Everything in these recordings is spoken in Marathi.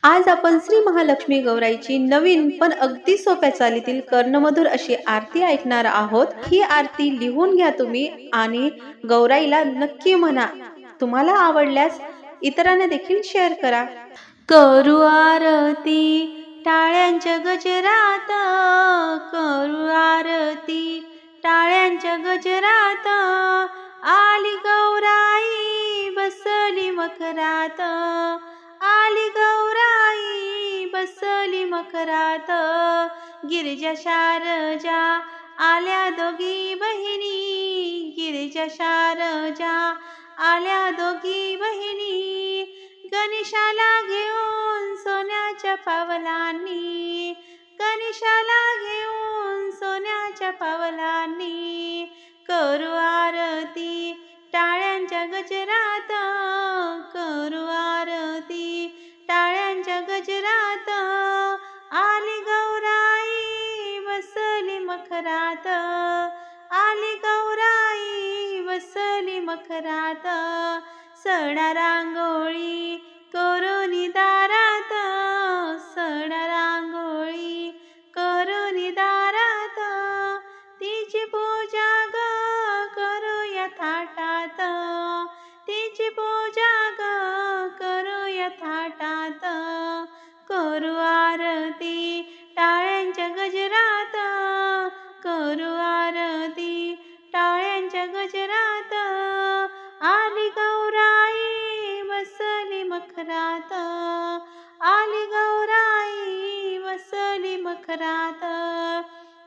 आज आपण श्री महालक्ष्मी गौराईची नवीन पण अगदी सोप्या चालीतील कर्णमधुर अशी आरती ऐकणार आहोत. ही आरती लिहून घ्या तुम्ही आणि गौराईला नक्की म्हणा. तुम्हाला आवडल्यास इतरांना देखील शेअर करा. करू आरती टाळ्यांच्या गजरात, करू आरती टाळ्यांच्या गजरात, आली गौराई बसली मखरात, आली गौराई बसली मखरात. गिरिजा शारजा आल्या दोघी बहिणी, गिरिजा शारजा आल्या दोघी बहिणी, गणेशाला घेऊन सोन्याच्या पावलांनी, गणेशाला घेऊन सोन्याच्या पावलांनी. करू आरती टाळ्यांच्या गजरात, करू आरती टाळ्यांच्या गजरात, आली गौराई बसली मखरात, आली गौराई बसली मखरात. सडा रांगोळी करून दारात, सडा रांगोळी करून दारात, तिची पूजा ग करूया थाटात, तिची पूजा ग करूया थाटात. करू आरती टाळ्यांच्या गजरात, करू आरती टाळ्यांच्या गजरात, आली गौराई बसली मखरात, आली गौराई बसली मखरात.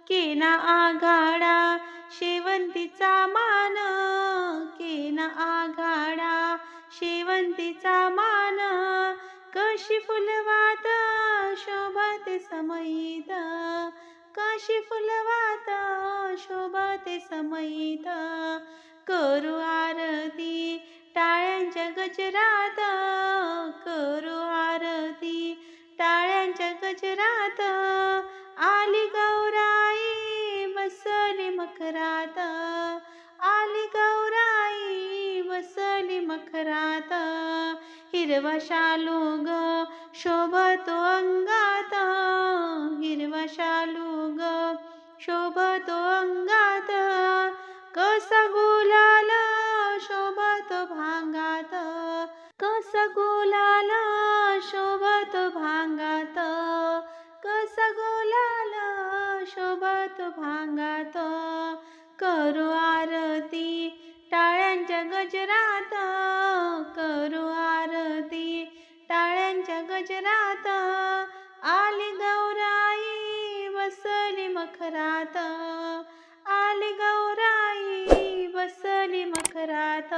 केना आघाडा शेवंतीचा मान, केना आघाडा शेवंतीचा मान, कशी फुलवात शोभते समयीत, कशी फुलवात शोभते समयीत. करू आरती टाळ्यांच्या गजरात, करू आरती टाळ्यांच्या गजरात, आली गौराई बसली मखरात, आली गौराई बसली मखरात. हिरवा शालू ग शोभतो अंगात, हिरवा शालू ग शोभतो अंगात, कसा गुलाल शोभतो भांगात, कसा गुलाल शोभतो भांगात, कसा गुलाल शोभतो भांगात. करू आरती टाळ्यांच्या गजरात, करू आरती टाळ्यांच्या गजरात, आली गौराई बसली मखरात, आली गौराई बसली मखरात.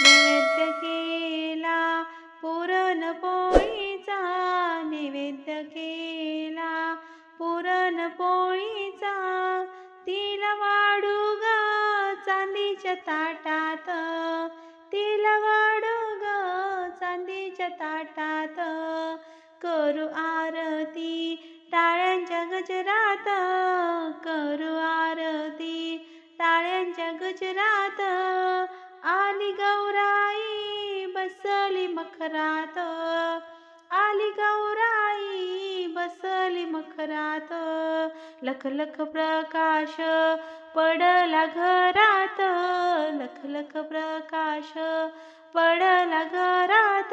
नैवेद्य केला पुरणपोळीचा, नैवेद्य केला पुरणपोळीचा, तिला वाढू ग चांदीच्या ताटात, तिला वाढू ग चांदीच्या ताटात. करू आरती टाळ्यांच्या गजरात, करू आरती टाळ्यांच्या गजरात, आली गौराई बसली मखरात, आली गौराई बसली मखरात. लख लख प्रकाश पडला घरात, लख लख प्रकाश पडला घरात,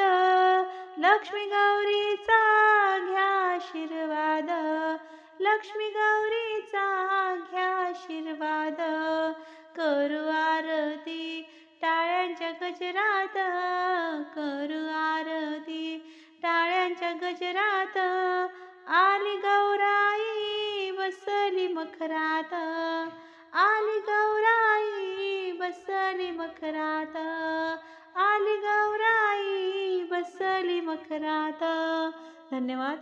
लक्ष्मी गौरीचा घ्या आशीर्वाद, लक्ष्मी गौरीचा घ्या आशीर्वाद. करू आरती टाळ्यांच्या गजरात, करू आरती टाळ्यांच्या गजरात, आली गौराई बसली मखरात, आली गौराई बसली मखरात, आली गौराई बसली मखरात. धन्यवाद.